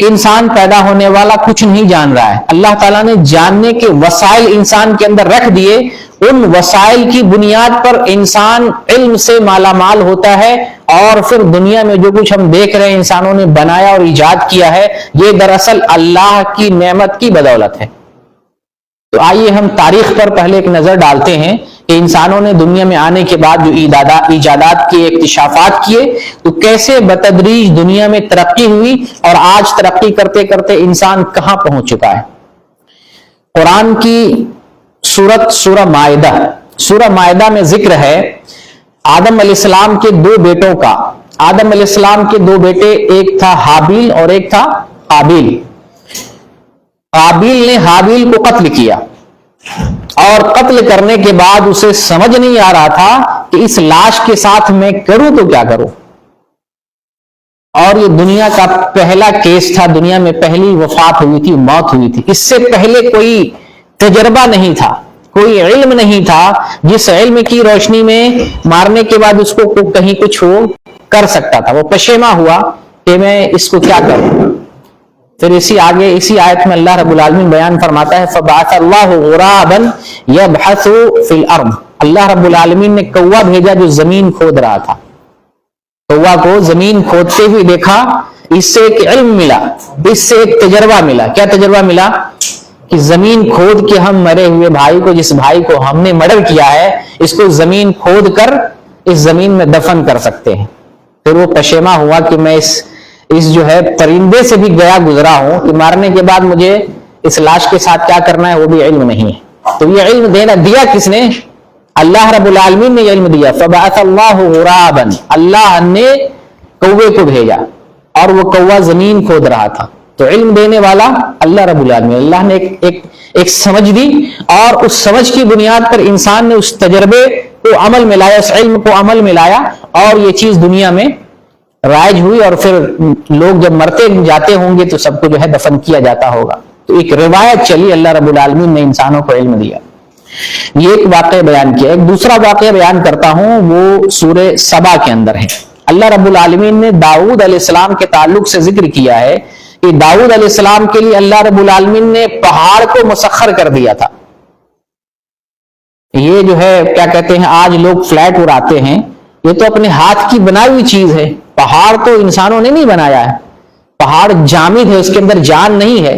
انسان پیدا ہونے والا کچھ نہیں جان رہا ہے. اللہ تعالیٰ نے جاننے کے وسائل انسان کے اندر رکھ دیے. ان وسائل کی بنیاد پر انسان علم سے مالا مال ہوتا ہے, اور پھر دنیا میں جو کچھ ہم دیکھ رہے ہیں انسانوں نے بنایا اور ایجاد کیا ہے, یہ دراصل اللہ کی نعمت کی بدولت ہے. تو آئیے ہم تاریخ پر پہلے ایک نظر ڈالتے ہیں کہ انسانوں نے دنیا میں آنے کے بعد جو ایجادات کیے, اکتشافات کیے, تو کیسے بتدریج دنیا میں ترقی ہوئی, اور آج ترقی کرتے کرتے انسان کہاں پہنچ چکا ہے. قرآن کی سورہ مائدہ میں ذکر ہے آدم علیہ السلام کے دو بیٹوں کا. آدم علیہ السلام کے دو بیٹے, ایک تھا حابیل اور ایک تھا قابیل. قابیل نے حابیل کو قتل کیا, اور قتل کرنے کے بعد اسے سمجھ نہیں آ رہا تھا کہ اس لاش کے ساتھ میں کروں تو کیا کروں. اور یہ دنیا کا پہلا کیس تھا, دنیا میں پہلی وفات ہوئی تھی, موت ہوئی تھی. اس سے پہلے کوئی تجربہ نہیں تھا, کوئی علم نہیں تھا جس علم کی روشنی میں مارنے کے بعد اس کو کہیں کچھ وہ کر سکتا تھا. وہ پشیماں ہوا کہ میں اس کو کیا کروں. پھر اسی آیت میں اللہ رب العالمین بیان فرماتا ہے فَبَعَثَ اللَّهُ غُرَابًا يَبْحَثُ فِي الْأَرْضِ. اللہ رب العالمین نے کوہ بھیجا جو زمین کھود رہا تھا. کوہ کو زمین کھودتے ہوئے دیکھا, اس سے ایک علم ملا, اس سے ایک تجربہ ملا. کیا تجربہ ملا؟ کہ زمین کھود کے ہم مرے ہوئے بھائی کو, جس بھائی کو ہم نے مرڈر کیا ہے, اس کو زمین کھود کر اس زمین میں دفن کر سکتے ہیں. پھر وہ پشیماں ہوا کہ میں اس جو ہے پرندے سے بھی گیا گزرا ہوں کہ مارنے کے بعد مجھے اس لاش کے ساتھ کیا کرنا ہے وہ بھی علم نہیں ہے. تو یہ علم دیا کس نے؟ اللہ رب العالمین نے یہ علم دیا. فَبَعَثَ اللَّهُ غُرَابًا, اللہ نے کوے کو بھیجا اور وہ کوہ زمین کھود رہا تھا. تو علم دینے والا اللہ رب العالمین. اللہ نے ایک سمجھ دی, اور اس سمجھ کی بنیاد پر انسان نے اس تجربے کو عمل میں لایا, اس علم کو عمل میں لایا, اور یہ چیز دنیا میں رائج ہوئی. اور پھر لوگ جب مرتے جاتے ہوں گے تو سب کو جو ہے دفن کیا جاتا ہوگا. تو ایک روایت چلی, اللہ رب العالمین نے انسانوں کو علم دیا. یہ ایک واقعہ بیان کیا. ایک دوسرا واقعہ بیان کرتا ہوں, وہ سورہ سبا کے اندر ہے. اللہ رب العالمین نے داؤد علیہ السلام کے تعلق سے ذکر کیا ہے کہ داؤد علیہ السلام کے لیے اللہ رب العالمین نے پہاڑ کو مسخر کر دیا تھا. یہ جو ہے کیا کہتے ہیں, آج لوگ فلیٹ اڑاتے ہیں, یہ تو اپنے ہاتھ کی بنائی ہوئی چیز ہے. پہاڑ تو انسانوں نے نہیں بنایا ہے, پہاڑ جامد ہے, اس کے اندر جان نہیں ہے.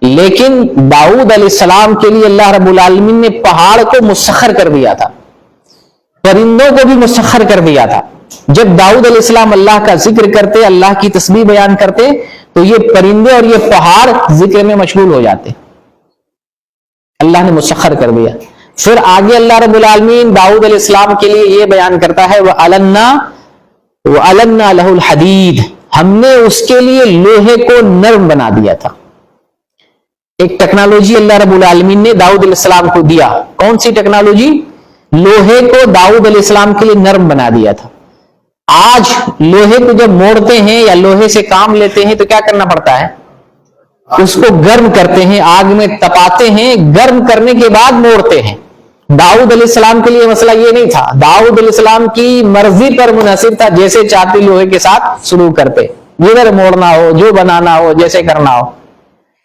لیکن داؤد علیہ السلام کے لیے اللہ رب العالمین نے پہاڑ کو مسخر کر دیا تھا, پرندوں کو بھی مسخر کر دیا تھا. جب داؤد علیہ السلام اللہ کا ذکر کرتے, اللہ کی تسبیح بیان کرتے, تو یہ پرندے اور یہ پہاڑ ذکر میں مشغول ہو جاتے. اللہ نے مسخر کر دیا. پھر آگے اللہ رب العالمین داؤد علیہ السلام کے لیے یہ بیان کرتا ہے وَأَلَنَّا لَهُ الْحَدِيدِ, ہم نے اس کے لیے لوہے کو نرم بنا دیا تھا. ایک ٹیکنالوجی اللہ رب العالمین نے داؤد علیہ السلام کو دیا. کون سی ٹیکنالوجی؟ لوہے کو داؤد علیہ السلام کے لیے نرم بنا دیا تھا. آج لوہے کو جب موڑتے ہیں یا لوہے سے کام لیتے ہیں تو کیا کرنا پڑتا ہے؟ اس کو گرم کرتے ہیں, آگ میں تپاتے ہیں, گرم کرنے کے بعد موڑتے ہیں. داؤد علیہ السلام کے لیے مسئلہ یہ نہیں تھا. داؤد علیہ السلام کی مرضی پر منحصر تھا, جیسے چاہتے لوہے کے ساتھ سلوک کرتے, جدھر موڑنا ہو, جو بنانا ہو, جیسے کرنا ہو.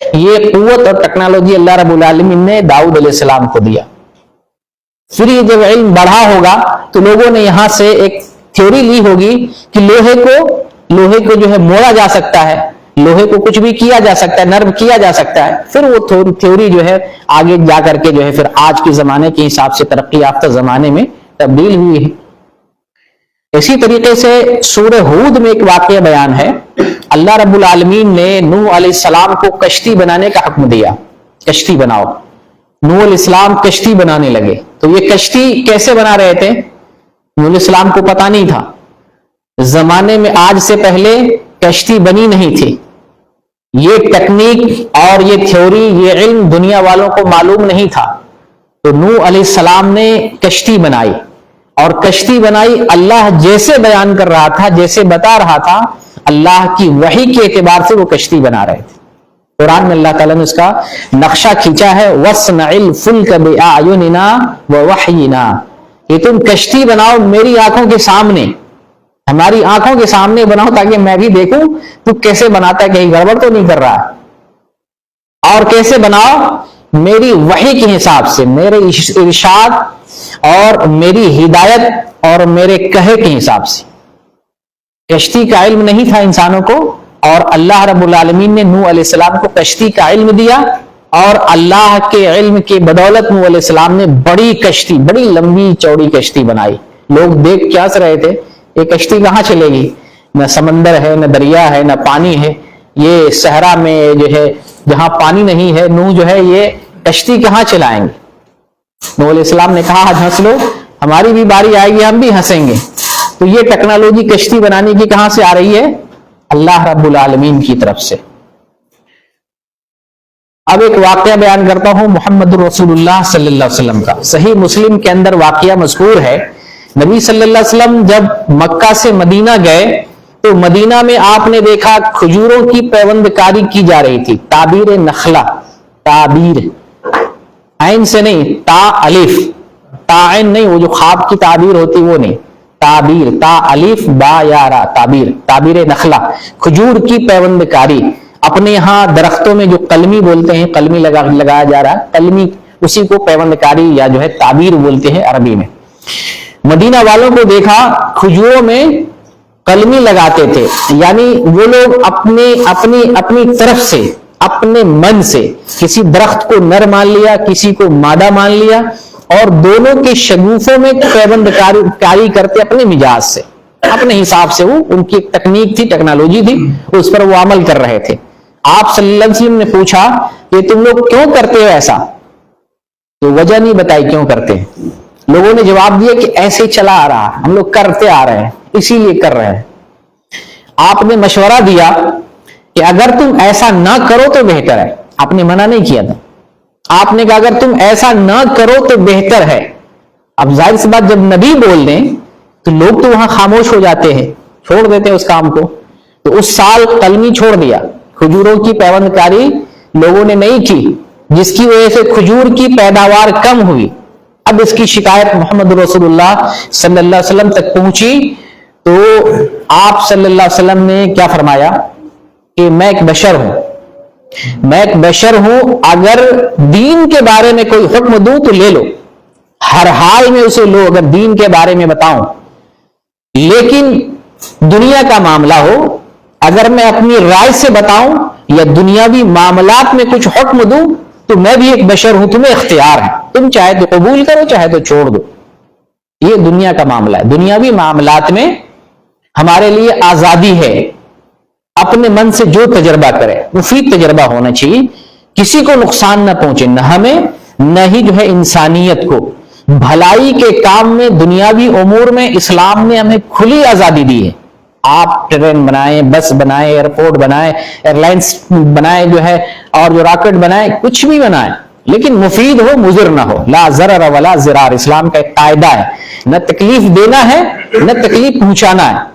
یہ قوت اور ٹیکنالوجی اللہ رب العالمین نے داؤد علیہ السلام کو دیا. پھر یہ جب علم بڑھا ہوگا تو لوگوں نے یہاں سے ایک تھیوری لی ہوگی کہ لوہے کو جو ہے موڑا جا سکتا ہے, لوہے کو کچھ بھی کیا جا سکتا ہے, نرم کیا جا سکتا ہے. پھر وہ تھیوری جو ہے آگے جا کر کے جو ہے پھر آج کے زمانے کے حساب سے ترقی یافتہ زمانے میں تبدیل ہوئی ہے. اسی طریقے سے سورہ ہود میں ایک واقعہ بیان ہے. اللہ رب العالمین نے نوح علیہ السلام کو کشتی بنانے کا حکم دیا, کشتی بناؤ. نوح علیہ السلام کشتی بنانے لگے. تو یہ کشتی کیسے بنا رہے تھے؟ نوح علیہ السلام کو پتا نہیں تھا. زمانے میں آج سے پہلے کشتی بنی نہیں تھی. یہ ٹیکنیک اور یہ تھیوری, یہ علم دنیا والوں کو معلوم نہیں تھا. تو نوح علیہ السلام نے کشتی بنائی, اور کشتی بنائی اللہ جیسے بیان کر رہا تھا, جیسے بتا رہا تھا, اللہ کی وحی کے اعتبار سے وہ کشتی بنا رہے تھے. قرآن میں اللہ تعالیٰ نے اس کا نقشہ کھینچا ہے, وَاصْنَعِ الْفُلْكَ بِأَعْيُنِنَا وَوَحْيِنَا, کہ تم کشتی بناؤ میری آنکھوں کے سامنے, ہماری آنکھوں کے سامنے بناؤ تاکہ میں بھی دیکھوں تو کیسے بناتا ہے، کہیں گڑبڑ تو نہیں کر رہا ہے۔ اور کیسے بناؤ؟ میری وحی کے حساب سے، میرے ارشاد اور میری ہدایت اور میرے کہے کے حساب سے۔ کشتی کا علم نہیں تھا انسانوں کو، اور اللہ رب العالمین نے نوح علیہ السلام کو کشتی کا علم دیا، اور اللہ کے علم کے بدولت نوح علیہ السلام نے بڑی کشتی، بڑی لمبی چوڑی کشتی بنائی۔ لوگ دیکھ کیا سے رہے تھے، یہ کشتی کہاں چلے گی؟ نہ سمندر ہے، نہ دریا ہے، نہ پانی ہے، یہ صحرا میں جو ہے جہاں پانی نہیں ہے، نوح جو ہے یہ کشتی کہاں چلائیں گے؟ نوح علیہ السلام نے کہا ہنس لو، ہماری بھی باری آئے گی، ہم بھی ہنسیں گے۔ تو یہ ٹیکنالوجی کشتی بنانے کی کہاں سے آ رہی ہے؟ اللہ رب العالمین کی طرف سے۔ اب ایک واقعہ بیان کرتا ہوں محمد رسول اللہ صلی اللہ علیہ وسلم کا۔ صحیح مسلم کے اندر واقعہ مذکور ہے، نبی صلی اللہ علیہ وسلم جب مکہ سے مدینہ گئے تو مدینہ میں آپ نے دیکھا کھجوروں کی پیوند کاری کی جا رہی تھی، تعبیر نخلا، تعبیر عین سے نہیں، تا الف، تا عین نہیں، وہ جو خواب کی تعبیر ہوتی وہ نہیں، تعبیر، تا الف با یا را، تعبیر، تعبیر نخلا، کھجور کی پیوند کاری۔ اپنے یہاں درختوں میں جو قلمی بولتے ہیں، قلمی لگایا جا رہا ہے، قلمی، اسی کو پیوند کاری یا جو ہے تعبیر بولتے ہیں عربی میں۔ مدینہ والوں کو دیکھا کھجوروں میں قلمی لگاتے تھے، یعنی وہ لوگ اپنی طرف سے، اپنے من سے کسی درخت کو نر مان لیا، کسی کو مادہ مان لیا، اور دونوں کے شگوفوں میں پیوند کاری کرتے اپنے مزاج سے، اپنے حساب سے۔ وہ ان کی ایک تکنیک تھی، ٹیکنالوجی تھی، اس پر وہ عمل کر رہے تھے۔ آپ صلی اللہ علیہ وسلم نے پوچھا کہ تم لوگ کیوں کرتے ہو ایسا؟ تو وجہ نہیں بتائی کیوں کرتے ہیں۔ لوگوں نے جواب دیا کہ ایسے چلا آ رہا، ہم لوگ کرتے آ رہے ہیں، اسی لیے کر رہے ہیں۔ آپ نے مشورہ دیا کہ اگر تم ایسا نہ کرو تو بہتر ہے۔ آپ نے منع نہیں کیا تھا، آپ نے کہا اگر تم ایسا نہ کرو تو بہتر ہے۔ اب ظاہر سی بات، جب نبی بول دیں تو لوگ تو وہاں خاموش ہو جاتے ہیں، چھوڑ دیتے ہیں اس کام کو۔ تو اس سال قلمی چھوڑ دیا، کھجوروں کی پیوند کاری لوگوں نے نہیں کی، جس کی وجہ سے کھجور کی پیداوار کم ہوئی۔ اب اس کی شکایت محمد رسول اللہ صلی اللہ علیہ وسلم تک پہنچی تو آپ صلی اللہ علیہ وسلم نے کیا فرمایا کہ میں ایک بشر ہوں، میں ایک بشر ہوں، اگر دین کے بارے میں کوئی حکم دوں تو لے لو، ہر حال میں اسے لو اگر دین کے بارے میں بتاؤں، لیکن دنیا کا معاملہ ہو، اگر میں اپنی رائے سے بتاؤں یا دنیاوی معاملات میں کچھ حکم دوں تو میں بھی ایک بشر ہوں، تمہیں اختیار ہے، تم چاہے تو قبول کرو چاہے تو چھوڑ دو۔ یہ دنیا کا معاملہ ہے۔ دنیاوی معاملات میں ہمارے لیے آزادی ہے، اپنے من سے جو تجربہ کرے، مفید تجربہ ہونا چاہیے، کسی کو نقصان نہ پہنچے، نہ ہمیں نہ ہی جو ہے انسانیت کو۔ بھلائی کے کام میں، دنیاوی امور میں اسلام نے ہمیں کھلی آزادی دی ہے۔ آپ ٹرین بنائیں، بس بنائیں، ایئرپورٹ بنائیں، ایئر لائنس بنائیں جو ہے، اور جو راکٹ بنائیں، کچھ بھی بنائیں، لیکن مفید ہو، مضر نہ ہو۔ لا ضرر ولا ضرار اسلام کا ایک قاعدہ ہے، نہ تکلیف دینا ہے نہ تکلیف پہنچانا ہے،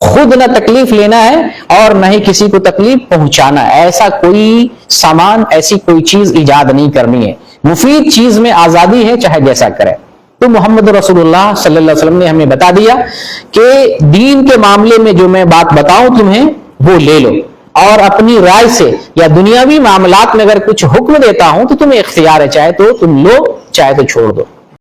خود نہ تکلیف لینا ہے اور نہ ہی کسی کو تکلیف پہنچانا ہے۔ ایسا کوئی سامان، ایسی کوئی چیز ایجاد نہیں کرنی ہے۔ مفید چیز میں آزادی ہے، چاہے جیسا کرے۔ تو محمد رسول اللہ صلی اللہ علیہ وسلم نے ہمیں بتا دیا کہ دین کے معاملے میں جو میں بات بتاؤں تمہیں وہ لے لو، اور اپنی رائے سے یا دنیاوی معاملات میں اگر کچھ حکم دیتا ہوں تو تمہیں اختیار ہے، چاہے تو تم لو چاہے تو چھوڑ دو۔